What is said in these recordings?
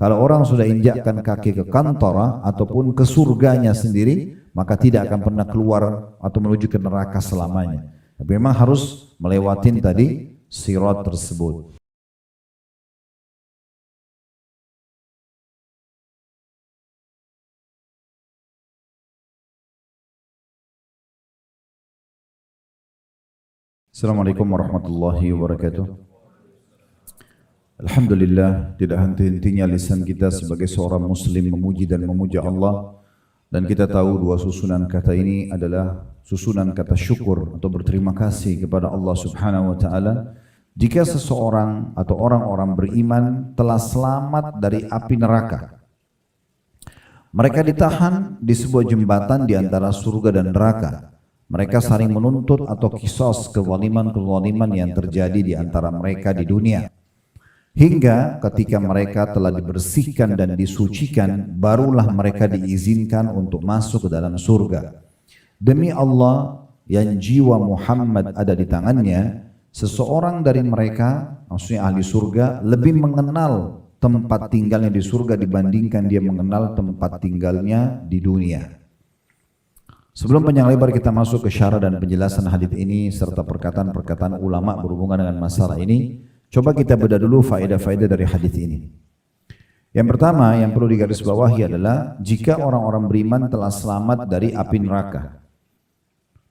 Kalau orang sudah injakkan kaki ke kantara ataupun ke surganya sendiri, maka tidak akan pernah keluar atau menuju ke neraka selamanya. Tapi memang harus melewatin tadi sirat tersebut. Assalamualaikum warahmatullahi wabarakatuh. Alhamdulillah, tidak henti-hentinya lisan kita sebagai seorang muslim memuji dan memuja Allah. Dan kita tahu dua susunan kata ini adalah susunan kata syukur atau berterima kasih kepada Allah Subhanahu wa taala jika seseorang atau orang-orang beriman telah selamat dari api neraka. Mereka ditahan di sebuah jembatan di antara surga dan neraka. Mereka saling menuntut atau kisos kezaliman-kezaliman yang terjadi di antara mereka di dunia. Hingga ketika mereka telah dibersihkan dan disucikan, barulah mereka diizinkan untuk masuk ke dalam surga. Demi Allah yang jiwa Muhammad ada di tangannya, seseorang dari mereka, maksudnya ahli surga, lebih mengenal tempat tinggalnya di surga dibandingkan dia mengenal tempat tinggalnya di dunia. Sebelum panjang lebar kita masuk ke syarah dan penjelasan hadis ini serta perkataan-perkataan ulama berhubungan dengan masalah ini, coba kita bedah dulu faedah-faedah dari hadis ini. Yang pertama yang perlu digarisbawahi adalah jika orang-orang beriman telah selamat dari api neraka.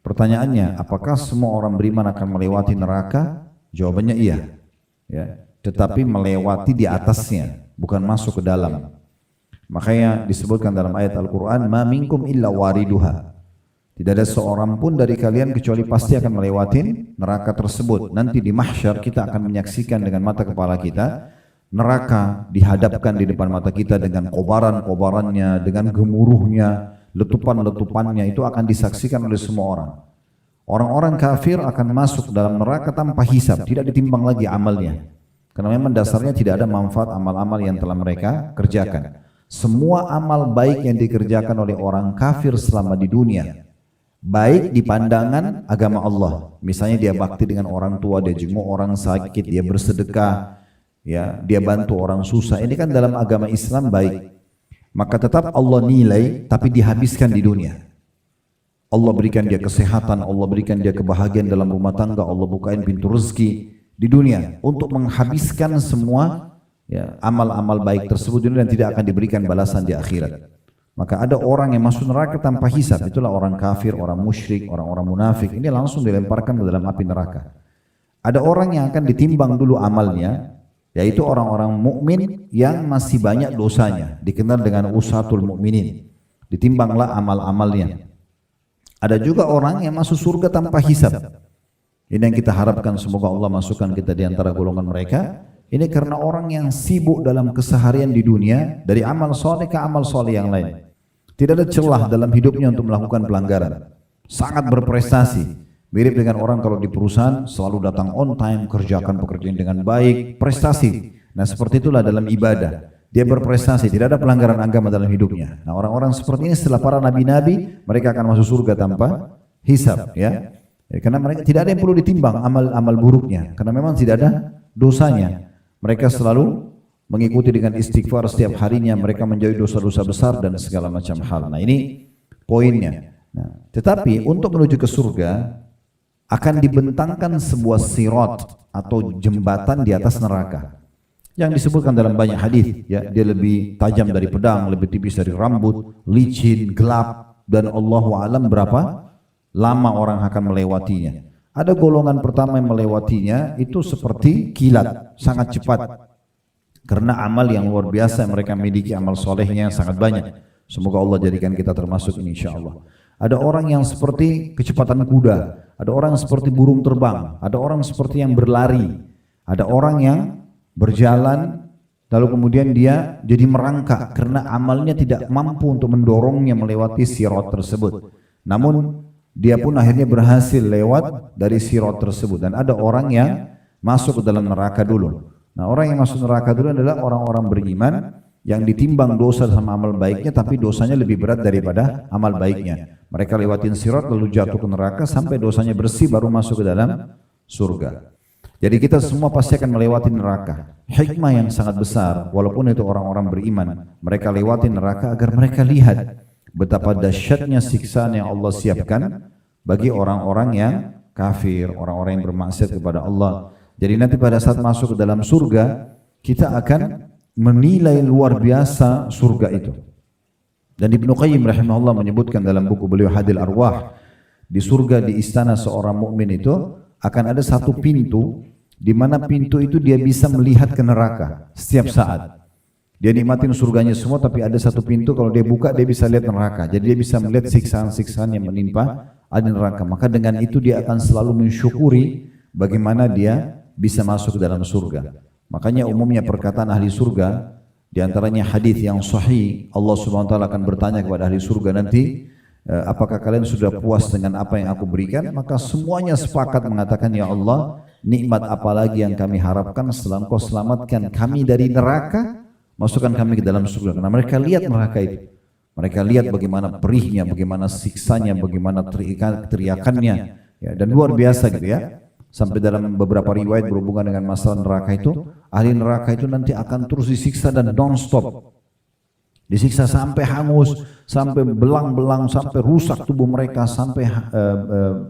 Pertanyaannya, apakah semua orang beriman akan melewati neraka? Jawabannya iya. Ya, tetapi melewati di atasnya, bukan masuk ke dalam. Makanya disebutkan dalam ayat Al-Quran, "Ma minkum illa wariduha." Tidak ada seorang pun dari kalian kecuali pasti akan melewati neraka tersebut. Nanti di mahsyar kita akan menyaksikan dengan mata kepala kita neraka dihadapkan di depan mata kita dengan kobaran-kobarannya, dengan gemuruhnya, letupan-letupannya itu akan disaksikan oleh semua orang. Orang-orang kafir akan masuk dalam neraka tanpa hisab, tidak ditimbang lagi amalnya. Karena memang dasarnya tidak ada manfaat amal-amal yang telah mereka kerjakan. Semua amal baik yang dikerjakan oleh orang kafir selama di dunia, baik di pandangan agama Allah, misalnya dia bakti dengan orang tua, dia jenguk orang sakit, dia bersedekah, ya, dia bantu orang susah, ini kan dalam agama Islam baik, maka tetap Allah nilai tapi dihabiskan di dunia. Allah berikan dia kesehatan, Allah berikan dia kebahagiaan dalam rumah tangga, Allah bukain pintu rezeki di dunia untuk menghabiskan semua ya, amal-amal baik tersebut dan tidak akan diberikan balasan di akhirat. Maka ada orang yang masuk neraka tanpa hisab, itulah orang kafir, orang musyrik, orang-orang munafik, ini langsung dilemparkan ke dalam api neraka. Ada orang yang akan ditimbang dulu amalnya, yaitu orang-orang mukmin yang masih banyak dosanya, dikenal dengan usatul mukminin. Ditimbanglah amal-amalnya. Ada juga orang yang masuk surga tanpa hisab. Ini yang kita harapkan, semoga Allah masukkan kita di antara golongan mereka. Ini karena orang yang sibuk dalam keseharian di dunia dari amal soleh ke amal soleh yang lain. Tidak ada celah dalam hidupnya untuk melakukan pelanggaran. Sangat berprestasi. Mirip dengan orang kalau di perusahaan selalu datang on time, kerjakan pekerjaan dengan baik, prestasi. Nah seperti itulah dalam ibadah. Dia berprestasi, tidak ada pelanggaran agama dalam hidupnya. Nah orang-orang seperti ini setelah para nabi-nabi, mereka akan masuk surga tanpa hisab. Ya. Karena mereka tidak ada yang perlu ditimbang amal-amal buruknya. Karena memang tidak ada dosanya. Mereka selalu mengikuti dengan istighfar setiap harinya, mereka menjauhi dosa-dosa besar dan segala macam hal. Nah ini poinnya. Nah, tetapi untuk menuju ke surga akan dibentangkan sebuah sirat atau jembatan di atas neraka. Yang disebutkan dalam banyak hadis, ya, dia lebih tajam dari pedang, lebih tipis dari rambut, licin, gelap, dan Allahu a'lam berapa lama orang akan melewatinya. Ada golongan pertama yang melewatinya itu seperti kilat, sangat cepat. Karena amal yang luar biasa yang mereka miliki, amal solehnya sangat banyak. Semoga Allah jadikan kita termasuk ini insyaAllah. Ada orang yang seperti kecepatan kuda, ada orang seperti burung terbang, ada orang seperti yang berlari, ada orang yang berjalan lalu kemudian dia jadi merangkak karena amalnya tidak mampu untuk mendorongnya melewati sirat tersebut. Namun dia pun akhirnya berhasil lewat dari sirat tersebut. Dan ada orang yang masuk ke dalam neraka dulu. Nah orang yang masuk neraka dulu adalah orang-orang beriman yang ditimbang dosa sama amal baiknya, tapi dosanya lebih berat daripada amal baiknya. Mereka lewatin sirat lalu jatuh ke neraka sampai dosanya bersih baru masuk ke dalam surga. Jadi kita semua pasti akan melewati neraka. Hikmah yang sangat besar, walaupun itu orang-orang beriman, mereka lewati neraka agar mereka lihat betapa dahsyatnya siksaan yang Allah siapkan bagi orang-orang yang kafir, orang-orang yang bermaksiat kepada Allah. Jadi nanti pada saat masuk ke dalam surga, kita akan menilai luar biasa surga itu. Dan Ibnu Qayyim rahimahullah menyebutkan dalam buku beliau Hadil Arwah, di surga di istana seorang mukmin itu akan ada satu pintu, di mana pintu itu dia bisa melihat ke neraka setiap saat. Dia nikmatin surganya semua, tapi ada satu pintu kalau dia buka dia bisa lihat neraka. Jadi dia bisa melihat siksaan-siksaan yang menimpa ada neraka. Maka dengan itu dia akan selalu mensyukuri bagaimana dia bisa masuk ke dalam surga. Makanya umumnya perkataan ahli surga, diantaranya hadis yang sahih, Allah Subhanahu Wa Taala akan bertanya kepada ahli surga nanti, apakah kalian sudah puas dengan apa yang aku berikan? Maka semuanya sepakat mengatakan, ya Allah, nikmat apa lagi yang kami harapkan setelah Engkau selamatkan kami dari neraka, masukkan kami ke dalam surga. Karena mereka lihat neraka itu, mereka lihat bagaimana perihnya, bagaimana siksanya, bagaimana teriakannya, ya, dan luar biasa gitu ya. Sampai dalam beberapa riwayat berhubungan dengan masalah neraka itu, ahli neraka itu nanti akan terus disiksa dan non-stop. Disiksa sampai hangus, sampai belang-belang, sampai rusak tubuh mereka, sampai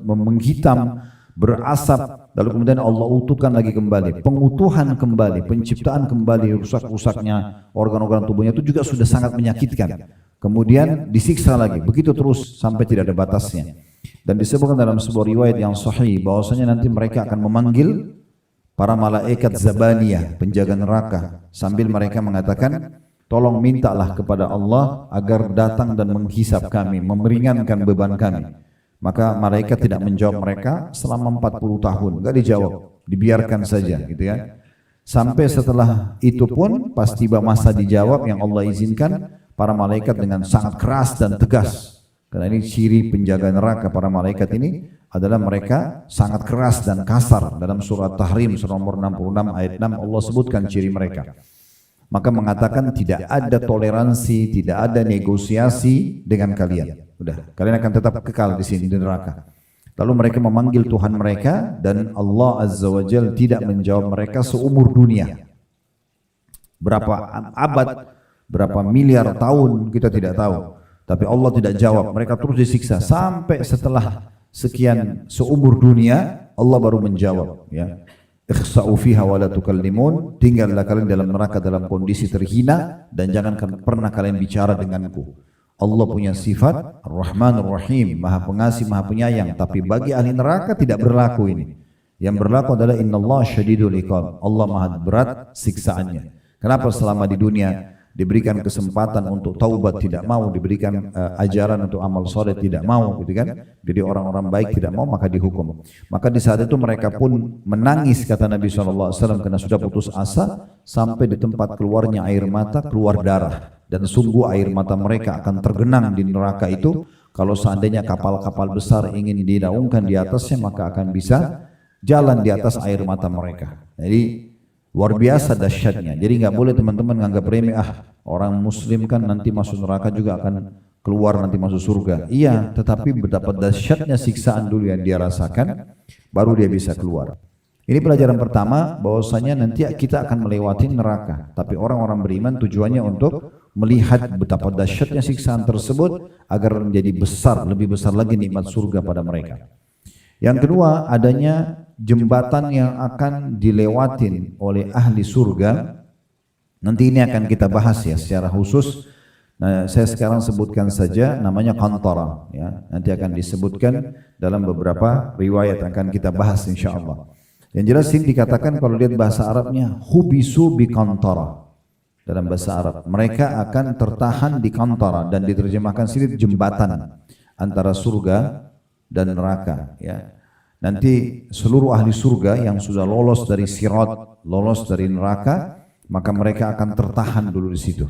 menghitam, berasap. Lalu kemudian Allah utuhkan lagi kembali, pengutuhan kembali, penciptaan kembali, rusak-rusaknya organ-organ tubuhnya itu juga sudah sangat menyakitkan. Kemudian disiksa lagi, begitu terus sampai tidak ada batasnya. Dan disebutkan dalam sebuah riwayat yang sahih bahwasanya nanti mereka akan memanggil para malaikat Zabaniyah, penjaga neraka, sambil mereka mengatakan, tolong mintalah kepada Allah agar datang dan menghisap kami, meringankan beban kami. Maka malaikat tidak menjawab mereka selama 40 tahun, enggak dijawab, dibiarkan saja gitu ya. Sampai setelah itu pun pas tiba masa dijawab yang Allah izinkan, para malaikat dengan sangat keras dan tegas. Karena ini ciri penjaga neraka, para malaikat ini adalah mereka sangat keras dan kasar. Dalam surat Tahrim surah nomor 66 ayat 6 Allah sebutkan ciri mereka. Maka mengatakan tidak ada toleransi, tidak ada negosiasi dengan kalian. Udah, kalian akan tetap kekal di sini di neraka. Lalu mereka memanggil Tuhan mereka dan Allah Azza wa Jalla tidak menjawab mereka seumur dunia. Berapa abad, berapa miliar tahun kita tidak tahu. Tapi Allah tidak jawab, mereka terus disiksa sampai setelah sekian seumur dunia Allah baru menjawab, ya. Ikhsa'u fiha wa la tukallimun, tinggallah kalian dalam neraka dalam kondisi terhina dan jangan pernah kalian bicara denganku. Allah punya sifat Ar-Rahmanur Rahim, Maha Pengasih, Maha Penyayang, tapi bagi ahli neraka tidak berlaku ini. Yang berlaku adalah innallaha syadidul iqab, Allah Maha berat siksaannya. Kenapa selama di dunia diberikan kesempatan untuk taubat tidak mau, diberikan ajaran untuk amal soleh tidak mau, gitu kan? Jadi orang-orang baik tidak mau maka dihukum. Maka di saat itu mereka pun menangis kata Nabi SAW karena sudah putus asa sampai di tempat keluarnya air mata, keluar darah, dan sungguh air mata mereka akan tergenang di neraka itu. Kalau seandainya kapal-kapal besar ingin dinaungkan di atasnya maka akan bisa jalan di atas air mata mereka. Jadi luar biasa dahsyatnya. Jadi nggak boleh teman-teman nganggap remeh, orang muslim kan nanti masuk neraka juga akan keluar nanti masuk surga. Iya, tetapi betapa dahsyatnya siksaan dulu yang dia rasakan, baru dia bisa keluar. Ini pelajaran pertama, bahwasanya nanti kita akan melewati neraka. Tapi orang-orang beriman tujuannya untuk melihat betapa dahsyatnya siksaan tersebut agar menjadi besar, lebih besar lagi nikmat surga pada mereka. Yang kedua, adanya jembatan yang akan dilewatin oleh ahli surga. Nanti ini akan kita bahas ya secara khusus. Nah, saya sekarang sebutkan saja namanya Qantara, ya. Nanti akan disebutkan dalam beberapa riwayat akan kita bahas insyaallah. Yang jelas ini dikatakan kalau lihat bahasa Arabnya hubisu bi Qantara. Dalam bahasa Arab, mereka akan tertahan di Qantara dan diterjemahkan sini jembatan antara surga dan neraka, ya. Nanti seluruh ahli surga yang sudah lolos dari sirat, lolos dari neraka, maka mereka akan tertahan dulu di situ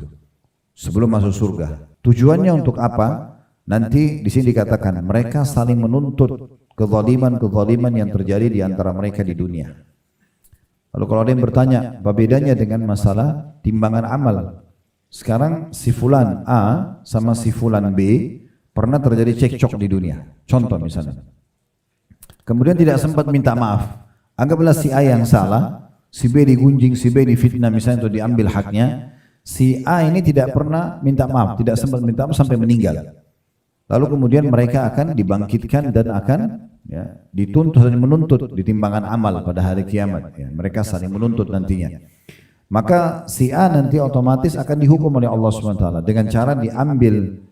sebelum masuk surga. Tujuannya untuk apa? Nanti di sini dikatakan mereka saling menuntut kezaliman-kezaliman yang terjadi di antara mereka di dunia. Lalu kalau ada yang bertanya, apa bedanya dengan masalah timbangan amal? Sekarang si fulan A sama si fulan B pernah terjadi cekcok di dunia. Contoh misalnya. Kemudian tidak sempat minta maaf. Anggaplah si A yang salah, si B digunjing, si B difitnah misalnya atau diambil haknya. Si A ini tidak pernah minta maaf, tidak sempat minta maaf sampai meninggal. Lalu kemudian mereka akan dibangkitkan dan akan dituntut dan menuntut di timbangan amal pada hari kiamat. Mereka saling menuntut nantinya. Maka si A nanti otomatis akan dihukum oleh Allah SWT dengan cara diambil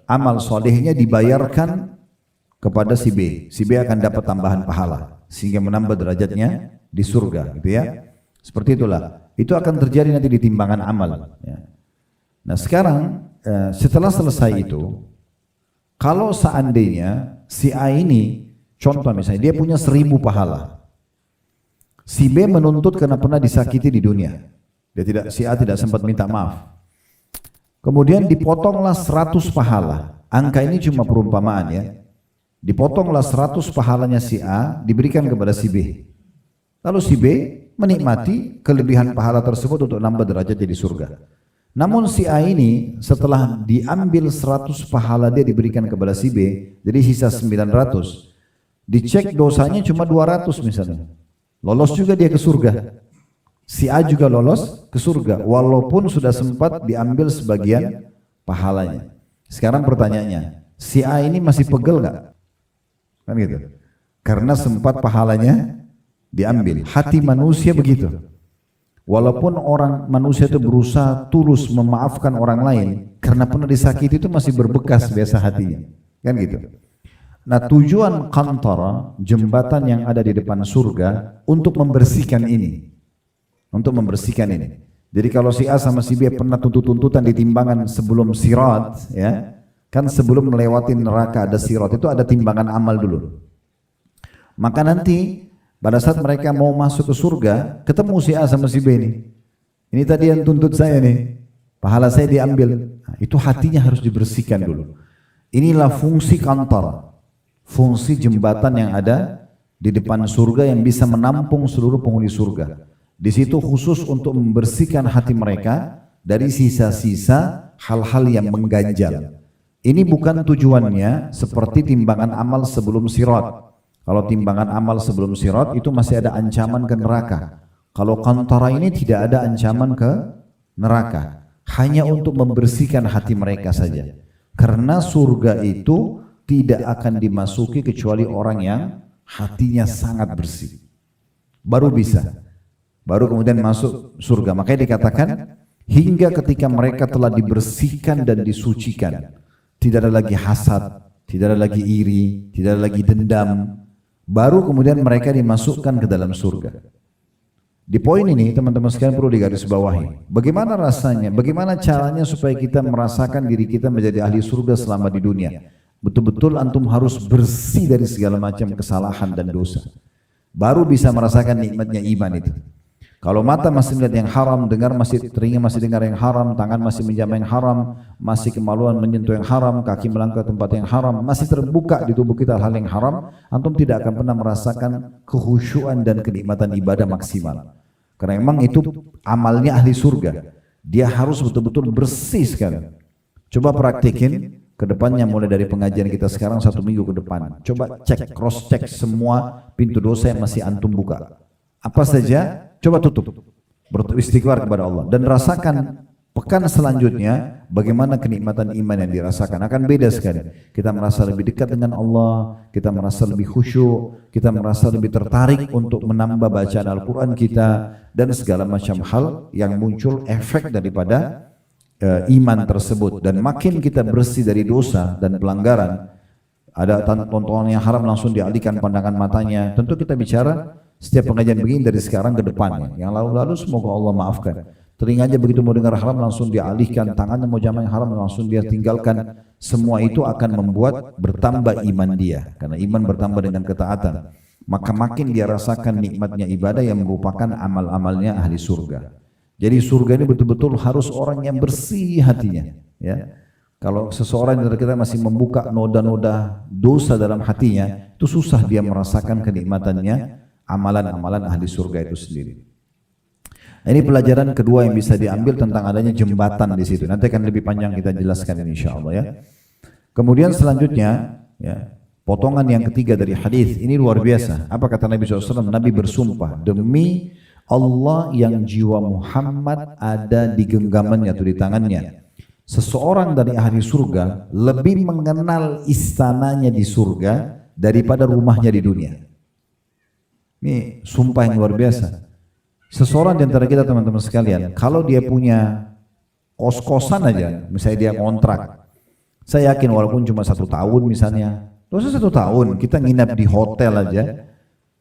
amal solehnya dibayarkan kepada si B. Si B akan dapat tambahan pahala sehingga menambah derajatnya di surga, gitu ya. Seperti itulah. Itu akan terjadi nanti di timbangan amal. Nah sekarang setelah selesai itu, kalau seandainya si A ini, contoh misalnya dia punya 1000 pahala, si B menuntut karena pernah disakiti di dunia, si A tidak sempat minta maaf, kemudian dipotonglah 100 pahala. Angka ini cuma perumpamaan ya. Dipotonglah 100 pahalanya si A, diberikan kepada si B. Lalu si B menikmati kelebihan pahala tersebut untuk nambah derajat di surga. Namun si A ini setelah diambil 100 pahala dia diberikan kepada si B, jadi sisa 900. Dicek dosanya cuma 200 misalnya. Lolos juga dia ke surga. Si A juga lolos ke surga walaupun sudah sempat diambil sebagian pahalanya. Sekarang pertanyaannya, si A ini masih pegel nggak? Kan gitu. Karena sempat pahalanya diambil. Hati manusia begitu. Walaupun orang manusia itu berusaha tulus memaafkan orang lain, karena pernah disakiti itu masih berbekas biasa hatinya. Kan gitu. Nah tujuan qantara, jembatan yang ada di depan surga, untuk membersihkan ini. Untuk membersihkan ini. Jadi kalau si A sama si B pernah tuntut-tuntutan di timbangan sebelum sirat, ya, kan sebelum melewati neraka ada sirat, itu ada timbangan amal dulu. Maka nanti pada saat mereka mau masuk ke surga, ketemu si A sama si B ini. Ini tadi yang tuntut saya nih, pahala saya diambil. Nah, itu hatinya harus dibersihkan dulu. Inilah fungsi qantara, fungsi jembatan yang ada di depan surga yang bisa menampung seluruh penghuni surga. Di situ khusus untuk membersihkan hati mereka dari sisa-sisa hal-hal yang mengganjal. Ini bukan tujuannya seperti timbangan amal sebelum sirat. Kalau timbangan amal sebelum sirat itu masih ada ancaman ke neraka. Kalau qantara ini tidak ada ancaman ke neraka. Hanya untuk membersihkan hati mereka saja. Karena surga itu tidak akan dimasuki kecuali orang yang hatinya sangat bersih. Baru bisa. Baru kemudian masuk surga. Makanya dikatakan hingga ketika mereka telah dibersihkan dan disucikan. Tidak ada lagi hasad, tidak ada lagi iri, tidak ada lagi dendam. Baru kemudian mereka dimasukkan ke dalam surga. Di poin ini teman-teman sekalian perlu digarisbawahi. Bagaimana rasanya, bagaimana caranya supaya kita merasakan diri kita menjadi ahli surga selama di dunia. Betul-betul antum harus bersih dari segala macam kesalahan dan dosa. Baru bisa merasakan nikmatnya iman itu. Kalau mata masih melihat yang haram, telinga masih dengar yang haram, tangan masih menjamah yang haram, masih kemaluan menyentuh yang haram, kaki melangkah tempat yang haram, masih terbuka di tubuh kita hal yang haram, antum tidak akan pernah merasakan kekhusyuan dan kenikmatan ibadah maksimal. Karena memang itu amalnya ahli surga. Dia harus betul-betul bersih sekali. Coba praktikin ke depannya mulai dari pengajian kita sekarang 1 minggu ke depan. Coba cek, cross check semua pintu dosa yang masih antum buka. Apa saja? Coba tutup, beristighfar kepada Allah dan rasakan pekan selanjutnya bagaimana kenikmatan iman yang dirasakan. Akan beda sekali. Kita merasa lebih dekat dengan Allah, kita merasa lebih khusyuk, kita merasa lebih tertarik untuk menambah bacaan Al-Quran kita dan segala macam hal yang muncul efek daripada iman tersebut. Dan makin kita bersih dari dosa dan pelanggaran, ada tontonan yang haram langsung dialihkan pandangan matanya. Tentu kita bicara setiap pengajian begini dari sekarang ke depannya. Yang lalu-lalu semoga Allah maafkan. Telinganya begitu mau dengar haram langsung dialihkan, tangannya mau jamah yang haram langsung dia tinggalkan. Semua itu akan membuat bertambah iman dia. Karena iman bertambah dengan ketaatan. Maka makin dia rasakan nikmatnya ibadah yang merupakan amal-amalnya ahli surga. Jadi surga ini betul-betul harus orang yang bersih hatinya. Ya. Kalau seseorang dari kita masih membuka noda-noda dosa dalam hatinya, itu susah dia merasakan kenikmatannya amalan-amalan ahli surga itu sendiri. Ini pelajaran kedua yang bisa diambil tentang adanya jembatan di situ. Nanti akan lebih panjang kita jelaskan ini insyaallah ya. Kemudian selanjutnya, ya, potongan yang ketiga dari hadis ini luar biasa. Apa kata Nabi SAW? Nabi bersumpah, demi Allah yang jiwa Muhammad ada di genggamannya atau di tangannya, seseorang dari ahli surga lebih mengenal istananya di surga daripada rumahnya di dunia. Ini sumpah yang luar biasa. Seseorang di antara kita teman-teman sekalian, kalau dia punya kos-kosan aja, misalnya dia kontrak, saya yakin walaupun cuma 1 tahun misalnya, dosa 1 tahun kita nginap di hotel aja,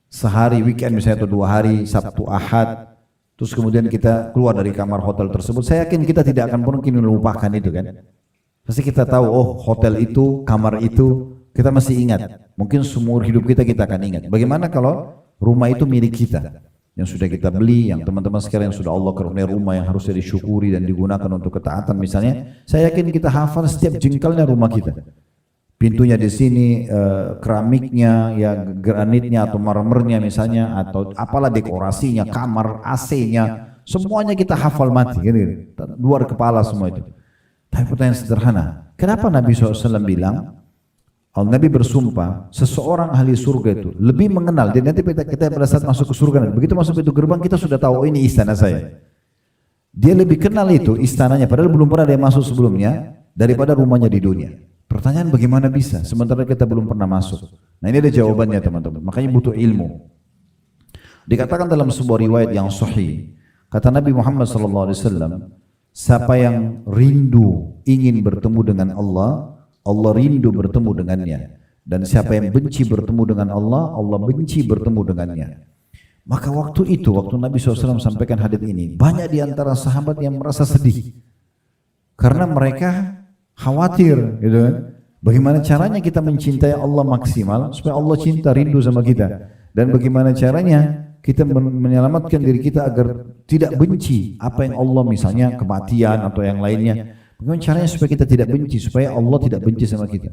sehari weekend misalnya atau 2 hari, Sabtu Ahad, terus kemudian kita keluar dari kamar hotel tersebut, saya yakin kita tidak akan mungkin melupakan itu kan. Pasti kita tahu, oh hotel itu, kamar itu, kita masih ingat. Mungkin seumur hidup kita akan ingat. Bagaimana kalau rumah itu milik kita? Yang sudah kita beli, yang teman-teman sekalian sudah Allah karuniai rumah yang harusnya disyukuri dan digunakan untuk ketaatan misalnya, saya yakin kita hafal setiap jengkalnya rumah kita. Pintunya di sini, keramiknya, ya granitnya atau marmernya misalnya, atau apalah dekorasinya, kamar, AC-nya, semuanya kita hafal mati, gitu. Luar kepala semua itu. Tapi pertanyaan sederhana, kenapa Nabi SAW bilang, Nabi bersumpah, seseorang ahli surga itu lebih mengenal, dan nanti kita pada saat masuk ke surga, begitu masuk itu gerbang kita sudah tahu, oh, ini istana saya. Dia lebih kenal itu istananya, padahal belum pernah dia masuk sebelumnya, daripada rumahnya di dunia. Pertanyaan bagaimana bisa, sementara kita belum pernah masuk. Nah ini ada jawabannya teman-teman, makanya butuh ilmu. Dikatakan dalam sebuah riwayat yang sahih, kata Nabi Muhammad SAW, siapa yang rindu ingin bertemu dengan Allah, Allah rindu bertemu dengannya, dan siapa yang benci bertemu dengan Allah, Allah benci bertemu dengannya. Maka waktu itu, waktu Nabi SAW sampaikan hadits ini, banyak di antara sahabat yang merasa sedih karena mereka khawatir, gitu kan? Bagaimana caranya kita mencintai Allah maksimal supaya Allah cinta, rindu sama kita, dan bagaimana caranya kita menyelamatkan diri kita agar tidak benci apa yang Allah, misalnya kematian atau yang lainnya. Bagaimana caranya supaya kita tidak benci, supaya Allah tidak benci sama kita.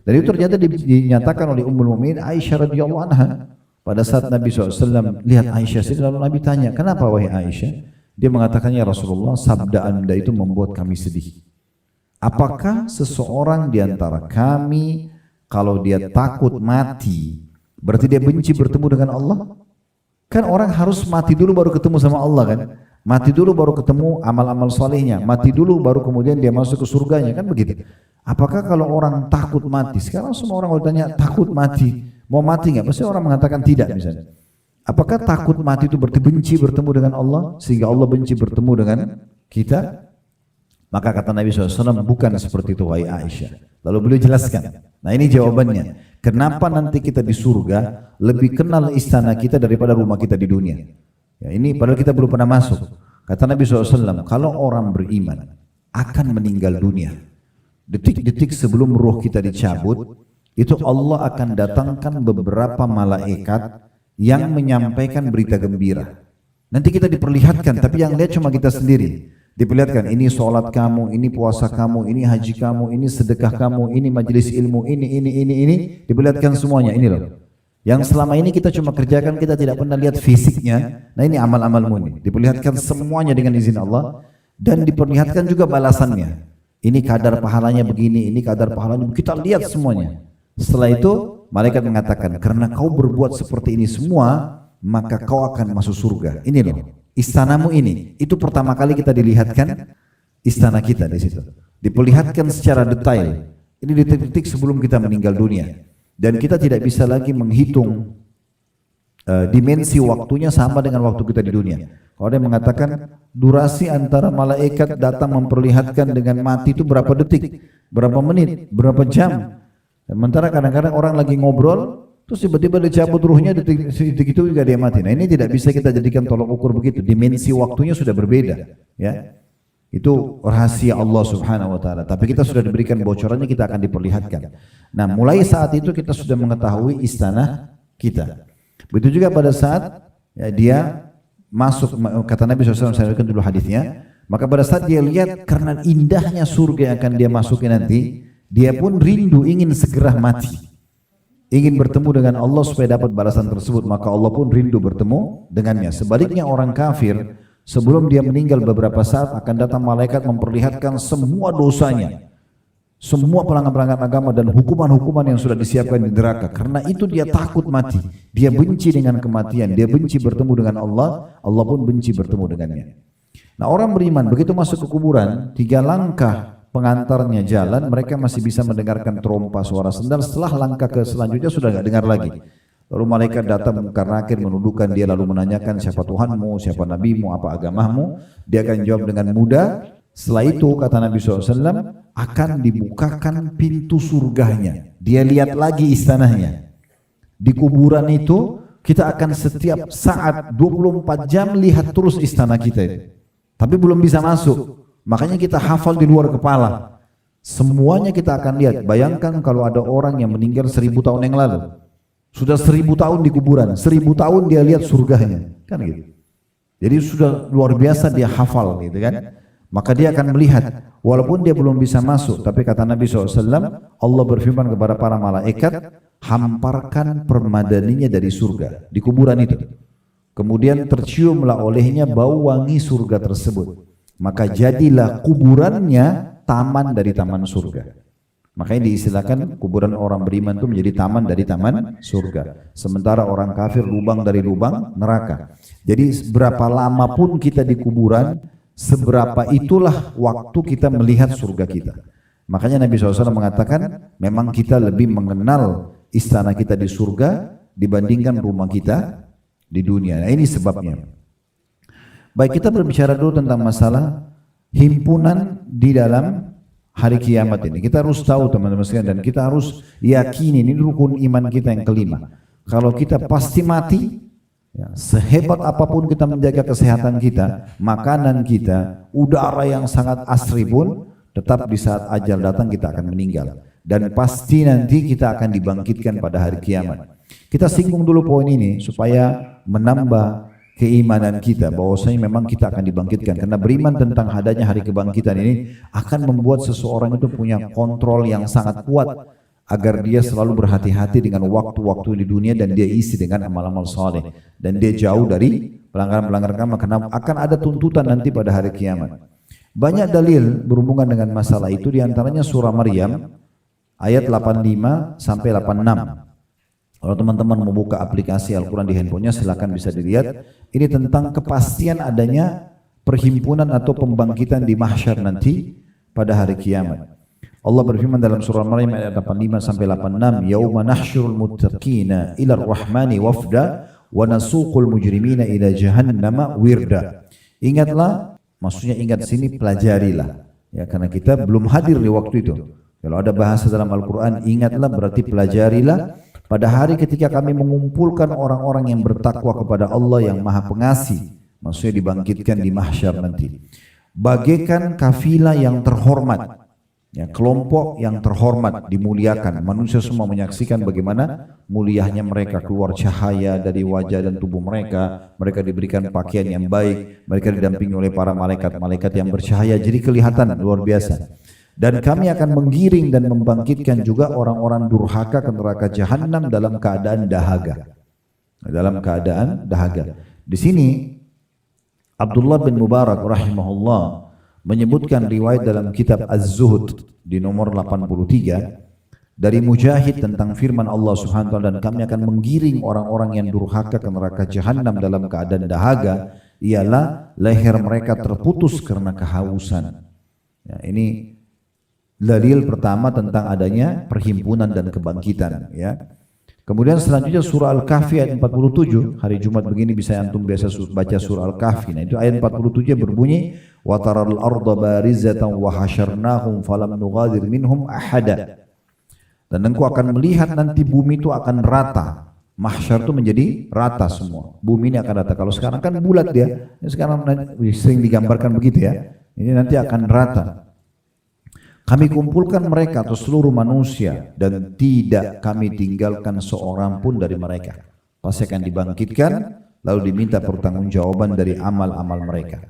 Dan itu ternyata dinyatakan oleh Ummul Mukminin Aisyah radhiyallahu anha. Pada saat Nabi SAW lihat Aisyah sini, lalu Nabi tanya, kenapa wahai Aisyah? Dia mengatakan, ya Rasulullah, sabda anda itu membuat kami sedih. Apakah seseorang di antara kami kalau dia takut mati, berarti dia benci bertemu dengan Allah? Kan orang harus mati dulu baru ketemu sama Allah kan? Mati dulu baru ketemu amal-amal solehnya, mati dulu baru kemudian dia masuk ke surganya, kan begitu. Apakah kalau orang takut mati, sekarang semua orang kalau tanya takut mati, mau mati nggak? Pasti orang mengatakan tidak misalnya. Apakah takut mati itu berarti benci bertemu dengan Allah, sehingga Allah benci bertemu dengan kita? Maka kata Nabi SAW, bukan seperti itu wahai Aisyah. Lalu beliau jelaskan, nah ini jawabannya, kenapa nanti kita di surga lebih kenal istana kita daripada rumah kita di dunia. Ya, ini padahal kita belum pernah masuk. Kata Nabi SAW, kalau orang beriman akan meninggal dunia, detik-detik sebelum ruh kita dicabut, itu Allah akan datangkan beberapa malaikat yang menyampaikan berita gembira. Nanti kita diperlihatkan, tapi yang lihat cuma kita sendiri. Diperlihatkan, ini sholat kamu, ini puasa kamu, ini haji kamu, ini sedekah kamu, ini majelis ilmu, ini. Diperlihatkan semuanya, ini loh. Yang selama ini kita cuma kerjakan, kita tidak pernah lihat fisiknya. Nah ini amal-amalmu ini, diperlihatkan semuanya dengan izin Allah, dan diperlihatkan juga balasannya. Ini kadar pahalanya begini, ini kadar pahalanya, kita lihat semuanya. Setelah itu malaikat mengatakan, karena kau berbuat seperti ini semua, maka kau akan masuk surga. Ini loh, istanamu ini. Itu pertama kali kita dilihatkan istana kita di situ. Diperlihatkan secara detail. Ini detik-detik sebelum kita meninggal dunia. Dan kita tidak bisa lagi menghitung dimensi waktunya sama dengan waktu kita di dunia. Kalau ada yang mengatakan durasi antara malaikat datang memperlihatkan dengan mati itu berapa detik, berapa menit, berapa jam. Sementara kadang-kadang orang lagi ngobrol, terus tiba-tiba dicabut ruhnya, detik itu juga dia mati. Nah ini tidak bisa kita jadikan tolok ukur begitu. Dimensi waktunya sudah berbeda, ya. Itu rahasia Allah Subhanahu wa taala. Tapi kita sudah diberikan bocorannya, kita akan diperlihatkan. Nah, mulai saat itu kita sudah mengetahui istana kita. Begitu juga pada saat ya, dia masuk, kata Nabi SAW, saya berikan dulu hadisnya. Maka pada saat dia lihat karena indahnya surga yang akan dia masuki nanti, dia pun rindu ingin segera mati. Ingin bertemu dengan Allah supaya dapat balasan tersebut, maka Allah pun rindu bertemu dengannya. Sebaliknya orang kafir, sebelum dia meninggal beberapa saat akan datang malaikat memperlihatkan semua dosanya. semua pelanggar-pelanggar agama dan hukuman-hukuman yang sudah disiapkan di neraka. Karena itu dia takut mati. Dia benci dengan kematian. Dia benci bertemu dengan Allah. Allah pun benci bertemu dengannya. Nah, orang beriman begitu masuk ke kuburan, 3 langkah pengantarnya jalan, mereka masih bisa mendengarkan trompa suara sendal. Setelah langkah ke selanjutnya sudah nggak dengar lagi. Lalu malaikat datang mungkar nakir menundukkan dia, lalu menanyakan siapa Tuhanmu, siapa nabimu, apa agamamu. Dia akan jawab dengan mudah. Setelah itu kata Nabi SAW akan dibukakan pintu surganya. Dia lihat lagi istananya. Di kuburan itu kita akan setiap saat 24 jam lihat terus istana kita itu. Tapi belum bisa masuk. Makanya kita hafal di luar kepala. Semuanya kita akan lihat. Bayangkan kalau ada orang yang meninggal 1000 tahun yang lalu. Sudah 1000 tahun di kuburan. 1000 tahun dia lihat surganya. Kan gitu. Jadi sudah luar biasa dia hafal gitu kan. Maka dia akan melihat, walaupun dia belum bisa masuk, tapi kata Nabi SAW, Allah berfirman kepada para malaikat, hamparkan permadaninya dari surga, di kuburan itu. Kemudian terciumlah olehnya bau wangi surga tersebut. Maka jadilah kuburannya taman dari taman surga. Makanya diistilahkan kuburan orang beriman itu menjadi taman dari taman surga. Sementara orang kafir lubang dari lubang neraka. Jadi berapa lama pun kita di kuburan, seberapa itulah waktu kita melihat surga kita. Makanya Nabi SAW mengatakan memang kita lebih mengenal istana kita di surga dibandingkan rumah kita di dunia. Nah, ini sebabnya. Baik, kita berbicara dulu tentang masalah himpunan di dalam hari kiamat ini. Kita harus tahu teman-teman sekalian, dan kita harus yakini ini rukun iman kita yang kelima. Kalau kita pasti mati, ya, sehebat apapun kita menjaga kesehatan kita, makanan kita, udara yang sangat asri pun, tetap di saat ajal datang kita akan meninggal. Dan pasti nanti kita akan dibangkitkan pada hari kiamat. Kita singgung dulu poin ini supaya menambah keimanan kita bahwasanya memang kita akan dibangkitkan. Karena beriman tentang adanya hari kebangkitan ini akan membuat seseorang itu punya kontrol yang sangat kuat, agar dia selalu berhati-hati dengan waktu-waktu di dunia dan dia isi dengan amal-amal saleh dan dia jauh dari pelanggaran-pelanggaran agama, karena akan ada tuntutan nanti pada hari kiamat. Banyak dalil berhubungan dengan masalah itu, diantaranya surah Maryam ayat 85 sampai 86. Kalau teman-teman mau buka aplikasi Al-Quran di handphonenya silakan bisa dilihat. Ini tentang kepastian adanya perhimpunan atau pembangkitan di mahsyar nanti pada hari kiamat. Allah berfirman dalam surah Maryam ayat 85 sampai 86, "Yauma nahsyurul muttaqina ila ar-rahmani wafda wa nasuqul mujrimina ila jahannama wirda." Ingatlah, maksudnya ingat sini pelajarilah. Ya, karena kita belum hadir di waktu itu. Kalau ada bahasa dalam Al-Quran, ingatlah berarti pelajarilah. Pada hari ketika kami mengumpulkan orang-orang yang bertakwa kepada Allah yang Maha Pengasih, maksudnya dibangkitkan di mahsyar nanti. Bagaikan kafilah yang terhormat. Ya, kelompok yang terhormat dimuliakan, manusia semua menyaksikan bagaimana mulianya mereka, keluar cahaya dari wajah dan tubuh mereka, mereka diberikan pakaian yang baik, mereka didampingi oleh para malaikat-malaikat yang bercahaya, jadi kelihatan luar biasa. Dan kami akan menggiring dan membangkitkan juga orang-orang durhaka ke neraka jahanam dalam keadaan dahaga. Dalam keadaan dahaga. Di sini Abdullah bin Mubarak rahimahullah menyebutkan riwayat dalam kitab Az-Zuhud di nomor 83 dari Mujahid tentang firman Allah Subhanahu wa taala, dan kami akan menggiring orang-orang yang durhaka ke neraka jahanam dalam keadaan dahaga, ialah leher mereka terputus karena kehausan. Ya, ini dalil pertama tentang adanya perhimpunan dan kebangkitan, ya. Kemudian selanjutnya surah Al-Kahfi ayat 47, hari Jumat begini bisa antum biasa baca surah Al-Kahfi. Nah, itu ayat 47 berbunyi, "Wa taral arda barizatan wa hasyarnahum falam nughadir minhum ahada." Dan engkau akan melihat nanti bumi itu akan rata. Mahsyar itu menjadi rata semua. Bumi ini akan rata. Kalau sekarang kan bulat dia. Sekarang sering digambarkan begitu ya. Ini nanti akan rata. Kami kumpulkan mereka atau seluruh manusia dan tidak kami tinggalkan seorang pun dari mereka. Pasti akan dibangkitkan lalu diminta pertanggungjawaban dari amal-amal mereka.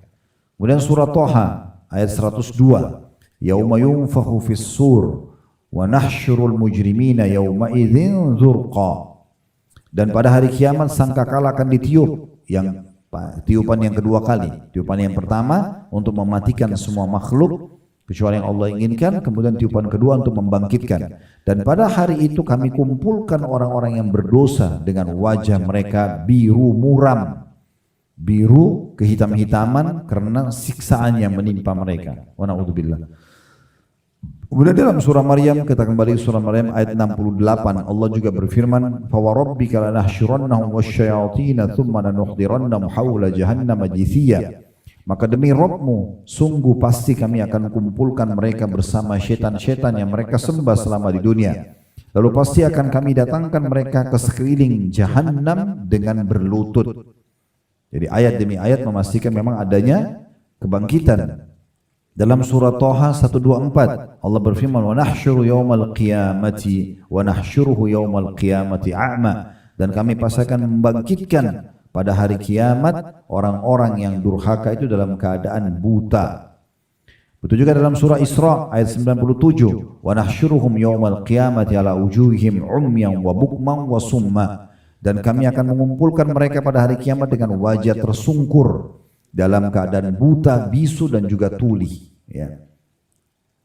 Kemudian surah Thaha ayat 102, "Yauma yunfakhu fis sur wa nahsyurul mujrimina yauma idzin zurqa." Dan pada hari kiamat sangkakala akan ditiup, yang tiupan yang kedua kali. Tiupan yang pertama untuk mematikan semua makhluk. kecuali yang Allah inginkan, kemudian tiupan kedua untuk membangkitkan. Dan pada hari itu kami kumpulkan orang-orang yang berdosa dengan wajah mereka biru muram, biru kehitam-hitaman karena siksaan yang menimpa mereka. Wa na'udzubillah. Kemudian dalam surah Maryam, kita kembali ke surah Maryam ayat 68, Allah juga berfirman, "Fa wa rabbika lanahsyurannahum wasyayatin tsumma lanuhdirannahum haula jahannam jithiya." Maka demi Rabbmu, sungguh pasti kami akan kumpulkan mereka bersama syaitan-syaitan yang mereka sembah selama di dunia. Lalu pasti akan kami datangkan mereka ke sekeliling jahannam dengan berlutut. Jadi ayat demi ayat memastikan memang adanya kebangkitan. Dalam surah Thaha 124 Allah berfirman, "Wa nahsyuru yaumal qiyamati wa nahsyuruhu yaumal qiyamati a'ma." Dan kami pasti akan membangkitkan pada hari kiamat orang-orang yang durhaka itu dalam keadaan buta. Betul juga dalam surah Isra ayat 97, "Wa nahsyuruhum yaumal qiyamati ala wujuhihim umyan wa bukman wa summa." Dan kami akan mengumpulkan mereka pada hari kiamat dengan wajah tersungkur, dalam keadaan buta, bisu dan juga tuli. Ya.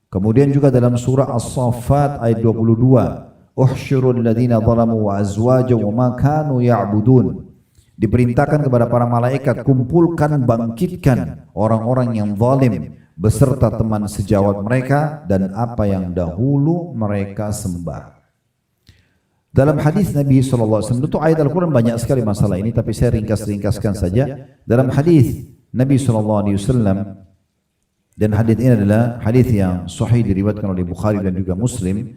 Kemudian juga dalam surah As-Saffat ayat 22, "Uhsyurul ladzina zalamu wa azwajahum wa ma kanu ya'budun." Diperintahkan kepada para malaikat, kumpulkan, bangkitkan orang-orang yang zalim beserta teman sejawat mereka dan apa yang dahulu mereka sembah. Dalam hadis Nabi SAW, itu ayat Al-Quran banyak sekali masalah ini, tapi saya ringkas-ringkaskan saja. Dalam hadis Nabi SAW, dan hadis ini adalah hadis yang sahih diriwayatkan oleh Bukhari dan juga Muslim.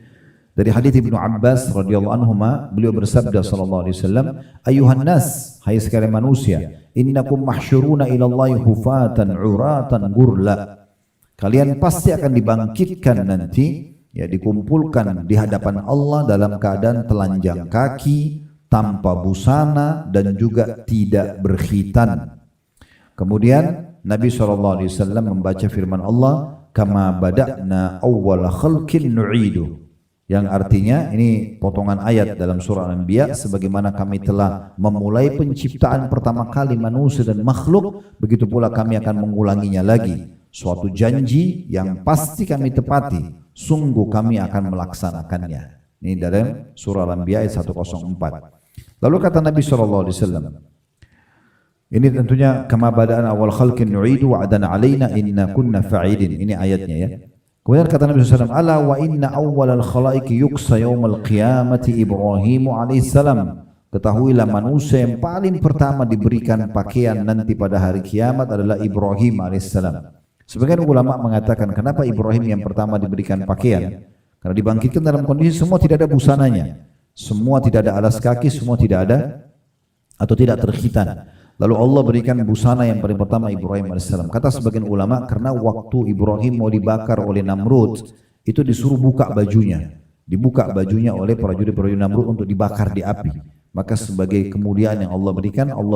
Dari hadis Ibnu Abbas radhiyallahu anhuma, beliau bersabda sallallahu alaihi wasallam, "Ayuhan nas, hai sekalian manusia, innakum mahsyuruna ila Allahi hufatan uratan gurla." Kalian pasti akan dibangkitkan nanti, ya, dikumpulkan di hadapan Allah dalam keadaan telanjang kaki, tanpa busana dan juga tidak berkhitan. Kemudian Nabi SAW membaca firman Allah, "Kama bada'na awwala khalqin nu'idu." Yang artinya, ini potongan ayat dalam surah Al-Anbiya, sebagaimana kami telah memulai penciptaan pertama kali manusia dan makhluk, begitu pula kami akan mengulanginya lagi. Suatu janji yang pasti kami tepati, sungguh kami akan melaksanakannya. Ini dalam surah Al-Anbiya ayat 104. Lalu kata Nabi SAW, ini tentunya kama bada'ana awal khalqin nu'idu wa'adan alaina inna kunna fa'ilin. Ini ayatnya ya. Kemudian kata Nabi SAW, "Ala wa inna awwalal khalaiqi yuksa yawmal qiyamati Ibrahim alaihissalam." Ketahuilah manusia yang paling pertama diberikan pakaian nanti pada hari kiamat adalah Ibrahim alaihissalam. Sebagian ulama mengatakan, kenapa Ibrahim yang pertama diberikan pakaian? Karena dibangkitkan dalam kondisi semua tidak ada busananya, semua tidak ada alas kaki, semua tidak ada atau tidak terkhitan. Lalu Allah berikan busana yang paling pertama Ibrahim AS. Kata sebagian ulama, karena waktu Ibrahim mau dibakar oleh Namrud, itu disuruh buka bajunya. Dibuka bajunya oleh prajurit-prajurit Namrud untuk dibakar di api. Maka sebagai kemuliaan yang Allah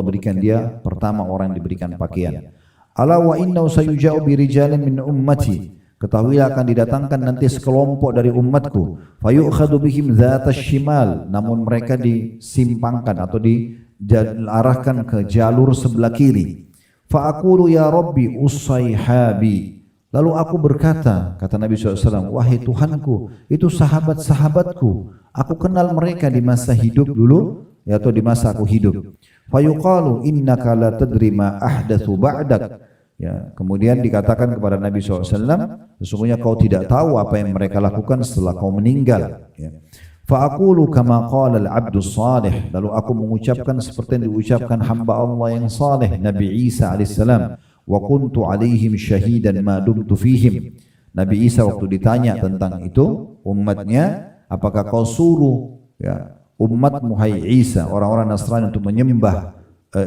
berikan dia pertama orang yang diberikan pakaian. Ala wa inna sayuja'u birijalin min ummati. Ketahuilah akan didatangkan nanti sekelompok dari umatku. Fayu'khadu bihim dhatas shimal. Namun mereka disimpangkan atau diarahkan ke jalur sebelah kiri. Fa'akulu ya Rabbi usayhabi. Lalu aku berkata, kata Nabi SAW, wahai Tuhanku, itu sahabat-sahabatku. Aku kenal mereka di masa hidup dulu, atau di masa aku hidup. Fayuqalu innaka la tadri ma ahdatsu ba'dak. Ya, kemudian dikatakan kepada Nabi SAW, sesungguhnya kau tidak tahu apa yang mereka lakukan setelah kau meninggal. Ya. Fa'aqulu kama qala al-'abdu salih. Lalu aku mengucapkan seperti yang diucapkan hamba Allah yang saleh, Nabi Isa alaihissalam. Wa kuntu 'alaihim syahidan ma dumtu fihim. Nabi Isa waktu ditanya tentang itu umatnya, apakah kau suruh ya umatmu hai Isa, orang-orang Nasrani untuk menyembah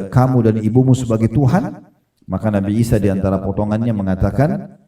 kamu dan ibumu sebagai Tuhan? Maka Nabi Isa di antara potongannya mengatakan,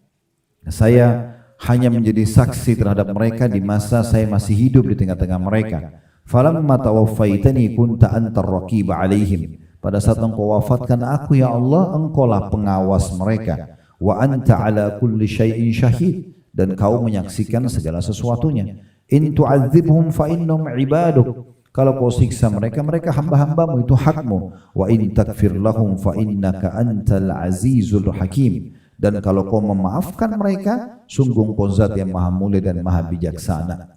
saya hanya menjadi saksi terhadap mereka di masa saya masih hidup di tengah-tengah mereka. Falamma tawaffaitani kunta antar raqib alaihim. Pada saat engkau wafatkan aku ya Allah, engkaulah pengawas mereka. Wa anta ala kulli syai'in syahid. Dan kau menyaksikan segala sesuatunya. In tu'adzibhum fa innahum ibaduk. Kalau kau siksa mereka, mereka hamba-hambamu, itu hakmu. Wa in takfir lahum fa innaka antal azizul hakim. Dan kalau kau memaafkan mereka, sungguh engkau zat yang maha mulia dan maha bijaksana.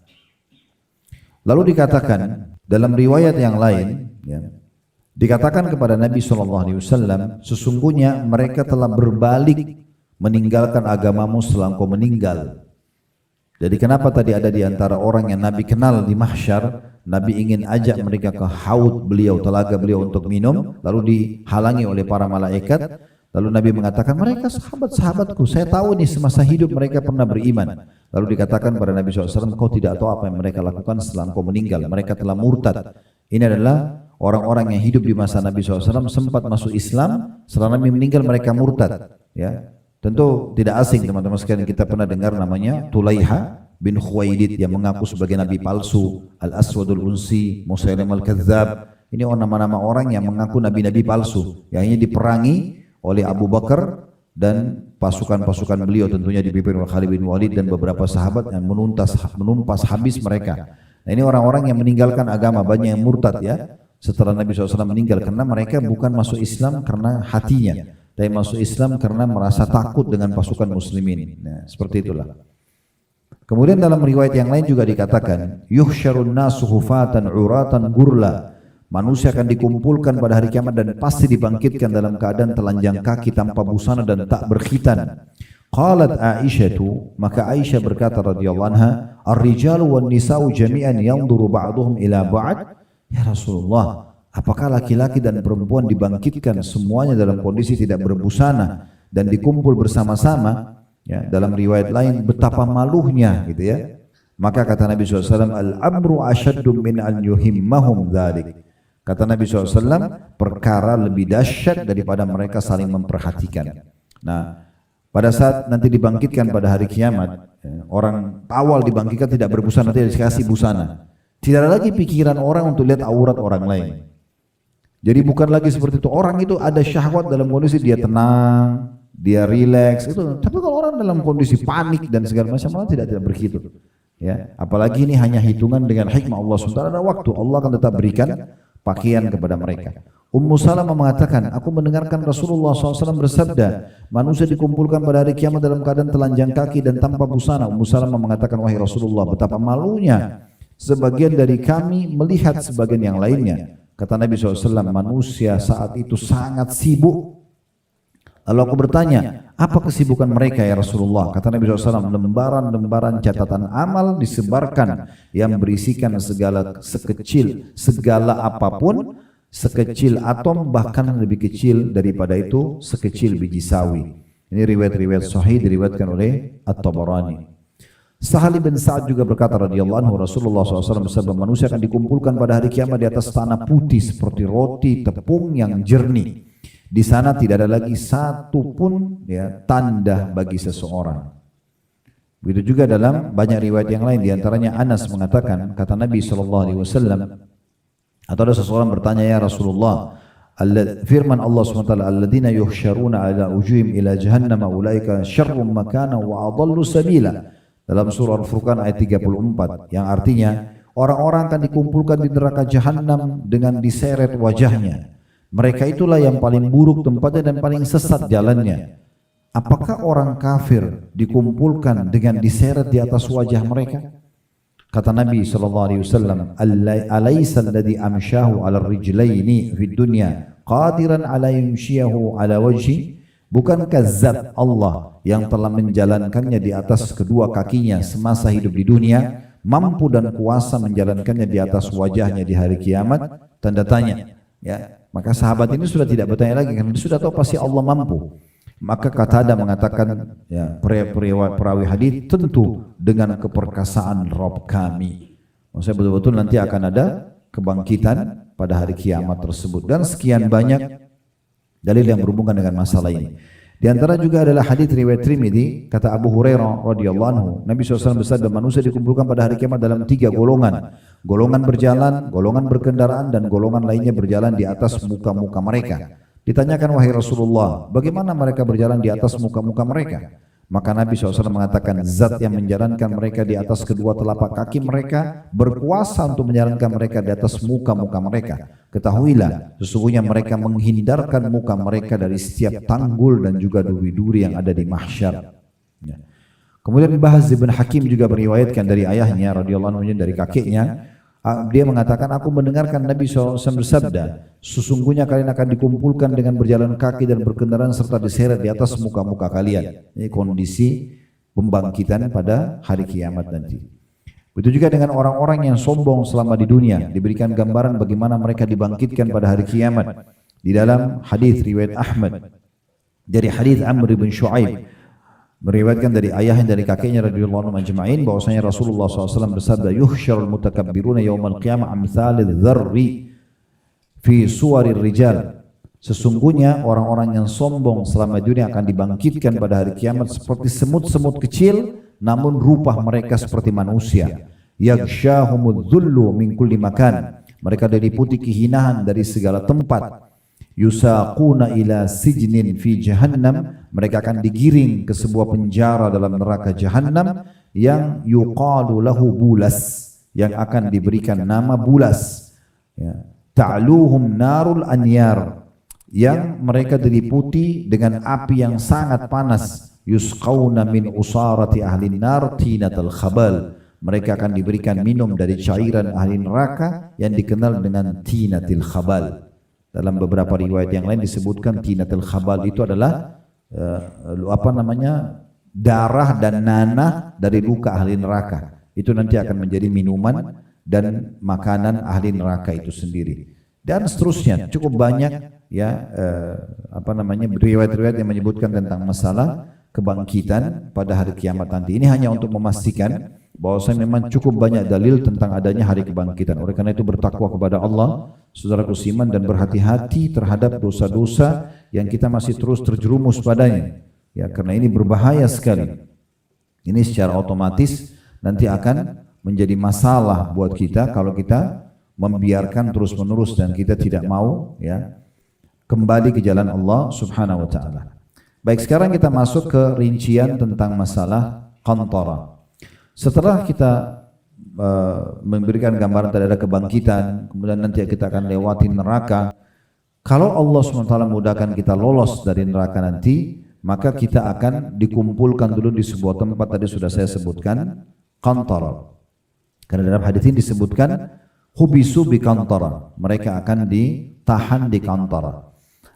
Lalu dikatakan dalam riwayat yang lain, ya, dikatakan kepada Nabi SAW, sesungguhnya mereka telah berbalik meninggalkan agamamu setelah engkau meninggal. Jadi kenapa tadi ada di antara orang yang Nabi kenal di mahsyar, Nabi ingin ajak mereka ke haud beliau, telaga beliau untuk minum, lalu dihalangi oleh para malaikat. Lalu Nabi mengatakan, mereka sahabat-sahabatku, saya tahu nih semasa hidup mereka pernah beriman. Lalu dikatakan pada Nabi SAW, kau tidak tahu apa yang mereka lakukan setelah engkau meninggal, mereka telah murtad. Ini adalah orang-orang yang hidup di masa Nabi SAW sempat masuk Islam, setelah Nabi meninggal mereka murtad. Ya, tentu tidak asing teman-teman sekalian, kita pernah dengar namanya Tulaiha bin Khuwailid yang mengaku sebagai Nabi palsu, Al-Aswadul Unsi, Musailim Al-Kadzab. Ini nama-nama orang yang mengaku Nabi-Nabi palsu, yang ini diperangi oleh Abu Bakar dan pasukan-pasukan beliau, tentunya dipimpin oleh Khalid bin Walid dan beberapa sahabat yang menumpas habis mereka. Nah, ini orang-orang yang meninggalkan agama, banyak yang murtad ya setelah Nabi SAW meninggal, karena mereka bukan masuk Islam karena hatinya, tapi masuk Islam karena merasa takut dengan pasukan muslimin. Nah, seperti itulah. Kemudian dalam riwayat yang lain juga dikatakan, yuhsyarun nasu hufatan uratan gurla. Manusia akan dikumpulkan pada hari kiamat dan pasti dibangkitkan dalam keadaan telanjang kaki tanpa busana dan tak berkhitan. Qalat Aisyatu, maka Aisyah berkata radhiyallahu anha, ar-rijalu wan nisa'u jami'an yanzuru ba'duhum ila ba'd. Ya Rasulullah, apakah laki-laki dan perempuan dibangkitkan semuanya dalam kondisi tidak berbusana dan dikumpul bersama-sama? Ya, dalam riwayat lain betapa malunya gitu ya. Maka kata Nabi SAW, al-amru asyaddu min an yuhimmahum dzalik. Kata Nabi SAW, perkara lebih dahsyat daripada mereka saling memperhatikan. Nah, pada saat nanti dibangkitkan pada hari kiamat, orang awal dibangkitkan tidak berbusana, nanti dikasih busana. Tidak ada lagi pikiran orang untuk lihat aurat orang lain. Jadi bukan lagi seperti itu. Orang itu ada syahwat dalam kondisi dia tenang, dia rileks itu. Tapi kalau orang dalam kondisi panik dan segala macam, tidak begitu. Ya, apalagi ini hanya hitungan dengan hikmah Allah SWT. Ada waktu Allah akan tetap berikan pakaian kepada mereka. Ummu Salamah mengatakan, aku mendengarkan Rasulullah SAW bersabda, manusia dikumpulkan pada hari kiamat dalam keadaan telanjang kaki dan tanpa busana. Ummu Salamah mengatakan, wahai Rasulullah, betapa malunya sebagian dari kami melihat sebagian yang lainnya. Kata Nabi SAW, manusia saat itu sangat sibuk. Lalu aku bertanya, apa kesibukan mereka ya Rasulullah? Kata Nabi SAW, lembaran-lembaran catatan amal disebarkan yang berisikan segala apapun, sekecil atom, bahkan lebih kecil daripada itu, sekecil biji sawi. Ini riwayat-riwayat sahih diriwayatkan oleh At-Tabarani. Sahal bin Sa'ad juga berkata radhiyallahu anhu, Rasulullah SAW bersabda, manusia akan dikumpulkan pada hari kiamat di atas tanah putih seperti roti tepung yang jernih. Di sana tidak ada lagi satu pun ya, tanda bagi seseorang. Begitu juga dalam banyak riwayat yang lain, diantaranya Anas mengatakan, kata Nabi SAW, atau ada seseorang bertanya, ya Rasulullah, firman Allah SWT, alladzina yuhsyaruna ala ujuhim ila jahannama ulaika syarrum makana wa adallu sabila. Dalam surah Al-Furqan ayat 34, yang artinya orang-orang akan dikumpulkan di neraka jahanam dengan diseret wajahnya. Mereka itulah yang paling buruk tempatnya dan paling sesat jalannya. Apakah orang kafir dikumpulkan dengan diseret di atas wajah mereka? Kata Nabi SAW, alaysa alladhi amsyahu ala rijlaini fid dunya qadiran ala yumshiyahu ala wajhi? Bukankah zat Allah yang telah menjalankannya di atas kedua kakinya semasa hidup di dunia mampu dan kuasa menjalankannya di atas wajahnya di hari kiamat? Tanda tanya. Ya, maka sahabat ini sudah tidak bertanya lagi karena sudah tahu pasti Allah mampu. Maka Qatadah mengatakan, ya, perawi hadis, tentu dengan keperkasaan Rabb kami. Maksudnya betul-betul nanti akan ada kebangkitan pada hari kiamat tersebut, dan sekian banyak dalil yang berhubungan dengan masalah ini. Di antara juga adalah hadis riwayat Tirmidzi, kata Abu Hurairah radhiyallahu anhu, Nabi SAW bersabda, manusia dikumpulkan pada hari kiamat dalam 3 golongan. Golongan berjalan, golongan berkendaraan, dan golongan lainnya berjalan di atas muka-muka mereka. Ditanyakan, wahai Rasulullah, bagaimana mereka berjalan di atas muka-muka mereka? Maka Nabi SAW mengatakan, zat yang menjalankan mereka di atas kedua telapak kaki mereka berkuasa untuk menjalankan mereka di atas muka-muka mereka. Ketahuilah, sesungguhnya mereka menghindarkan muka mereka dari setiap tanggul dan juga duri-duri yang ada di mahsyar. Ya. Kemudian Bahz bin Hakim juga meriwayatkan dari ayahnya radhiyallahu anhu, dari kakeknya, dia mengatakan, aku mendengarkan Nabi SAW bersabda, sesungguhnya kalian akan dikumpulkan dengan berjalan kaki dan berkendaraan serta diseret di atas muka-muka kalian. Ini kondisi pembangkitan pada hari kiamat nanti. Begitu juga dengan orang-orang yang sombong selama di dunia, diberikan gambaran bagaimana mereka dibangkitkan pada hari kiamat. Di dalam hadis riwayat Ahmad dari hadis Amr bin Shu'aib, meriwayatkan dari ayahnya dari kakeknya radhiyallahu anhum ajma'in, bahwasanya Rasulullah SAW bersabda, yuhsyarul mutakabbiruna yaumal qiyamah amsalidz dzarri fi suwarir rijal. Sesungguhnya orang-orang yang sombong selama dunia akan dibangkitkan pada hari kiamat seperti semut-semut kecil, namun rupa mereka seperti manusia. Yaghsyahumudz dzullu min kulli makan. Mereka diliputi kehinaan dari segala tempat. Yusaquna ila sijnin fi jahannam, mereka akan digiring ke sebuah penjara dalam neraka jahannam yang yuqalu lahu bulas, yang akan diberikan nama bulas. Ya. Ta'luhum narul anyar, yang mereka diliputi dengan api yang sangat panas. Yusqauna min usarati ahli nar tinatal khabal, mereka akan diberikan minum dari cairan ahli neraka yang dikenal dengan tinatil khabal. Dalam beberapa riwayat yang lain disebutkan tinatul khabal itu adalah darah dan nanah dari luka ahli neraka. Itu nanti akan menjadi minuman dan makanan ahli neraka itu sendiri. Dan seterusnya, cukup banyak ya riwayat-riwayat yang menyebutkan tentang masalah kebangkitan pada hari kiamat nanti. Ini hanya untuk memastikan bahwasanya memang cukup banyak dalil tentang adanya hari kebangkitan. Oleh karena itu bertakwa kepada Allah, saudaraku seiman, dan berhati-hati terhadap dosa-dosa yang kita masih terus terjerumus padanya. Ya, karena ini berbahaya sekali. Ini secara otomatis nanti akan menjadi masalah buat kita kalau kita membiarkan terus-menerus dan kita tidak mau ya kembali ke jalan Allah Subhanahu wa taala. Baik, sekarang kita masuk ke rincian tentang masalah qantara. Setelah kita memberikan gambaran tadi ada kebangkitan, kemudian nanti kita akan lewati neraka. Kalau Allah SWT mudahkan kita lolos dari neraka nanti, maka kita akan dikumpulkan dulu di sebuah tempat tadi sudah saya sebutkan, qantara. Karena dalam hadis ini disebutkan hubisu bi qantara, mereka akan ditahan di qantara.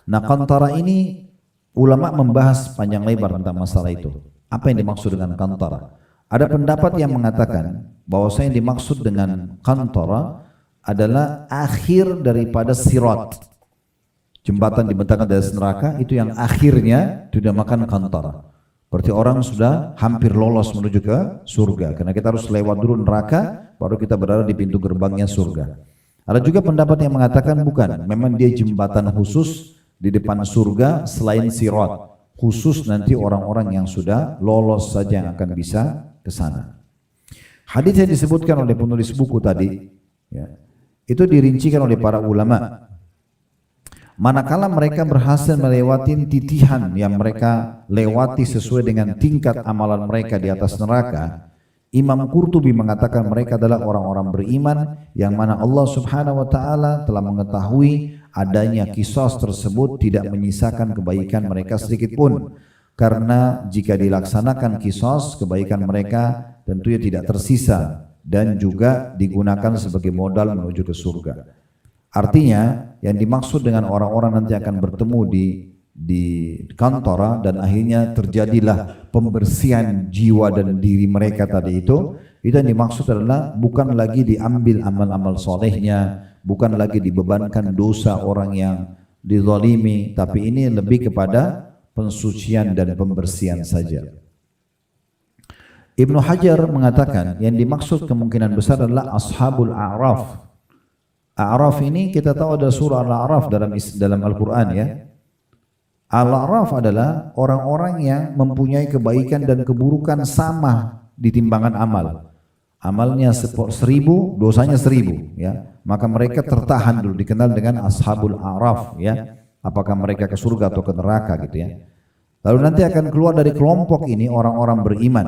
Nah, qantara ini ulama membahas panjang lebar tentang masalah itu. Apa yang dimaksud dengan qantara? Ada pendapat yang mengatakan bahwasanya yang dimaksud dengan qantara adalah akhir daripada sirat. Jembatan dibentangkan dari neraka itu yang akhirnya dinamakan qantara. Berarti orang sudah hampir lolos menuju ke surga. Karena kita harus lewat dulu neraka baru kita berada di pintu gerbangnya surga. Ada juga pendapat yang mengatakan bukan, memang dia jembatan khusus di depan surga selain sirat. Khusus nanti orang-orang yang sudah lolos saja yang akan bisa ke sana. Hadis yang disebutkan oleh penulis buku tadi, ya, itu dirincikan oleh para ulama. Manakala mereka berhasil melewati titihan yang mereka lewati sesuai dengan tingkat amalan mereka di atas neraka, Imam Qurtubi mengatakan mereka adalah orang-orang beriman yang mana Allah Subhanahu wa taala telah mengetahui adanya kisos tersebut tidak menyisakan kebaikan mereka sedikit pun. Karena jika dilaksanakan kisos, kebaikan mereka tentunya tidak tersisa dan juga digunakan sebagai modal menuju ke surga. Artinya yang dimaksud dengan orang-orang nanti akan bertemu di qantara dan akhirnya terjadilah pembersihan jiwa dan diri mereka tadi itu yang dimaksud adalah bukan lagi diambil amal-amal solehnya, bukan lagi dibebankan dosa orang yang dizalimi, tapi ini lebih kepada pensucian dan pembersihan saja. Ibnu Hajar mengatakan yang dimaksud kemungkinan besar adalah ashabul a'raf. A'raf ini kita tahu ada surah Al-A'raf dalam Al-Quran ya. Al-A'raf adalah orang-orang yang mempunyai kebaikan dan keburukan sama di timbangan amal. Amalnya 1000, dosanya 1000 ya. Maka mereka tertahan dulu, dikenal dengan ashabul a'raf ya. Apakah mereka ke surga atau ke neraka gitu ya. Lalu nanti akan keluar dari kelompok ini orang-orang beriman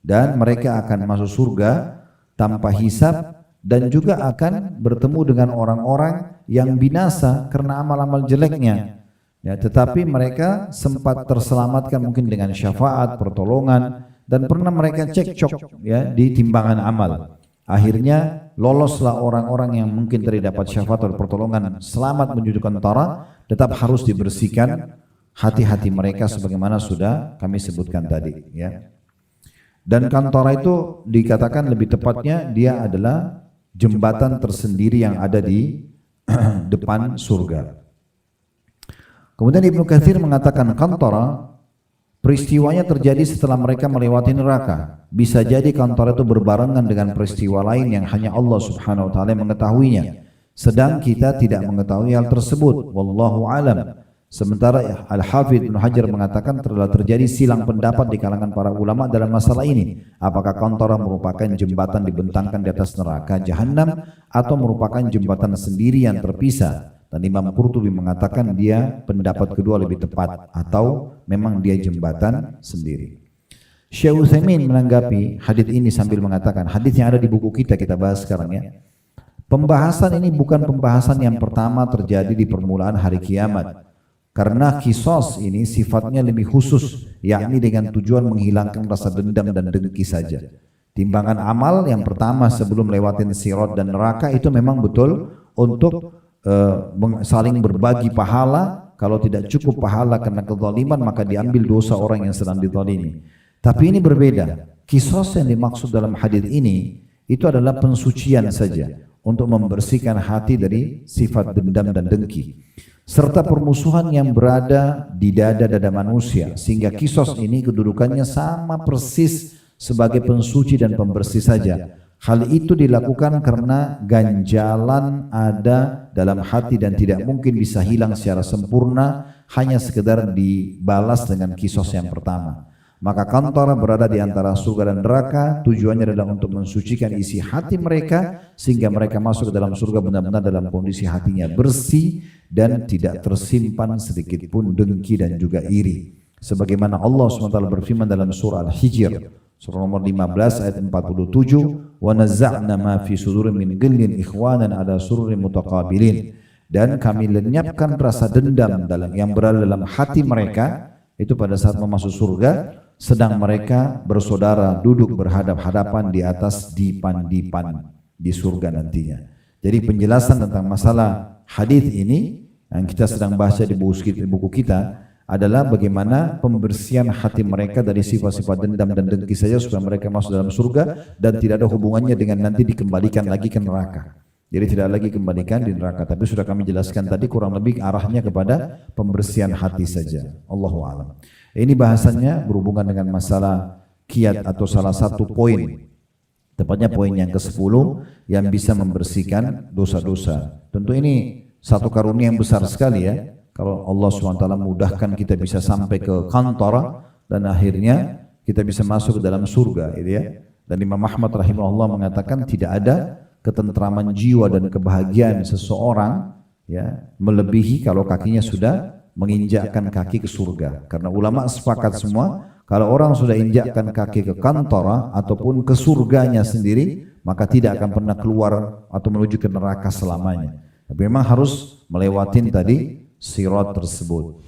dan mereka akan masuk surga tanpa hisab dan juga akan bertemu dengan orang-orang yang binasa karena amal-amal jeleknya. Ya, tetapi mereka sempat terselamatkan mungkin dengan syafaat, pertolongan, dan pernah mereka cekcok ya di timbangan amal. Akhirnya loloslah orang-orang yang mungkin tadi dapat syafaat atau pertolongan selamat menuju kantara, tetap harus dibersihkan hati-hati mereka sebagaimana sudah kami sebutkan tadi ya. Dan kantara itu dikatakan lebih tepatnya dia adalah jembatan tersendiri yang ada di depan surga. Kemudian Ibnu Katsir mengatakan kantara peristiwanya terjadi setelah mereka melewati neraka. Bisa jadi kantara itu berbarengan dengan peristiwa lain yang hanya Allah Subhanahu wa taala mengetahuinya. Sedang kita tidak mengetahui hal tersebut. Wallahu alam. Sementara Al-Hafidz Ibnu Hajar mengatakan telah terjadi silang pendapat di kalangan para ulama dalam masalah ini. Apakah kantara merupakan jembatan dibentangkan di atas neraka Jahannam atau merupakan jembatan sendiri yang terpisah? Dan Imam Qurtubi mengatakan dia pendapat kedua lebih tepat atau memang dia jembatan sendiri. Syekh Utsaimin menanggapi hadis ini sambil mengatakan hadis yang ada di buku kita bahas sekarang ya. Pembahasan ini bukan pembahasan yang pertama terjadi di permulaan hari kiamat. Karena kisos ini sifatnya lebih khusus, yakni dengan tujuan menghilangkan rasa dendam dan dengki saja. Timbangan amal yang pertama sebelum lewatin sirat dan neraka itu memang betul untuk saling berbagi pahala. Kalau tidak cukup pahala karena kezaliman maka diambil dosa orang yang sedang dizalimi. Tapi ini berbeda. Kisos yang dimaksud dalam hadis ini itu adalah pensucian saja untuk membersihkan hati dari sifat dendam dan dengki serta permusuhan yang berada di dada-dada manusia, sehingga kisos ini kedudukannya sama persis sebagai pensuci dan pembersih saja. Hal itu dilakukan karena ganjalan ada dalam hati dan tidak mungkin bisa hilang secara sempurna hanya sekedar dibalas dengan kisos yang pertama. Maka kantara berada di antara surga dan neraka, tujuannya adalah untuk mensucikan isi hati mereka sehingga mereka masuk ke dalam surga benar-benar dalam kondisi hatinya bersih dan tidak tersimpan sedikit pun dengki dan juga iri. Sebagaimana Allah SWT berfirman dalam surah Al-Hijr, surah nomor 15 ayat 47, wa nazza'na ma fi sudurin min ghillin ikhwanan ala sururin mutaqabilin. Dan kami lenyapkan rasa dendam yang berada dalam hati mereka itu pada saat memasuki surga, sedang mereka bersaudara duduk berhadap-hadapan di atas dipan-dipan di surga nantinya. Jadi penjelasan tentang masalah hadis ini yang kita sedang baca di buku kita adalah bagaimana pembersihan hati mereka dari sifat-sifat dendam dan dengki saja supaya mereka masuk dalam surga dan tidak ada hubungannya dengan nanti dikembalikan lagi ke neraka. Jadi tidak lagi kembalikan di neraka. Tapi sudah kami jelaskan tadi kurang lebih arahnya kepada pembersihan hati saja. Allahu a'lam. Ini bahasannya berhubungan dengan masalah kiat atau salah satu poin. Tepatnya poin yang ke-10 yang bisa membersihkan dosa-dosa. Tentu ini satu karunia yang besar sekali ya. Kalau Allah SWT mudahkan kita bisa sampai ke kantara dan akhirnya kita bisa masuk ke dalam surga gitu ya. Dan Imam Ahmad rahimahullah mengatakan tidak ada ketentraman jiwa dan kebahagiaan seseorang ya melebihi kalau kakinya sudah menginjakkan kaki ke surga. Karena ulama sepakat semua kalau orang sudah injakkan kaki ke kantara ataupun ke surganya sendiri maka tidak akan pernah keluar atau menuju ke neraka selamanya. Tapi memang harus melewatin tadi sirat tersebut.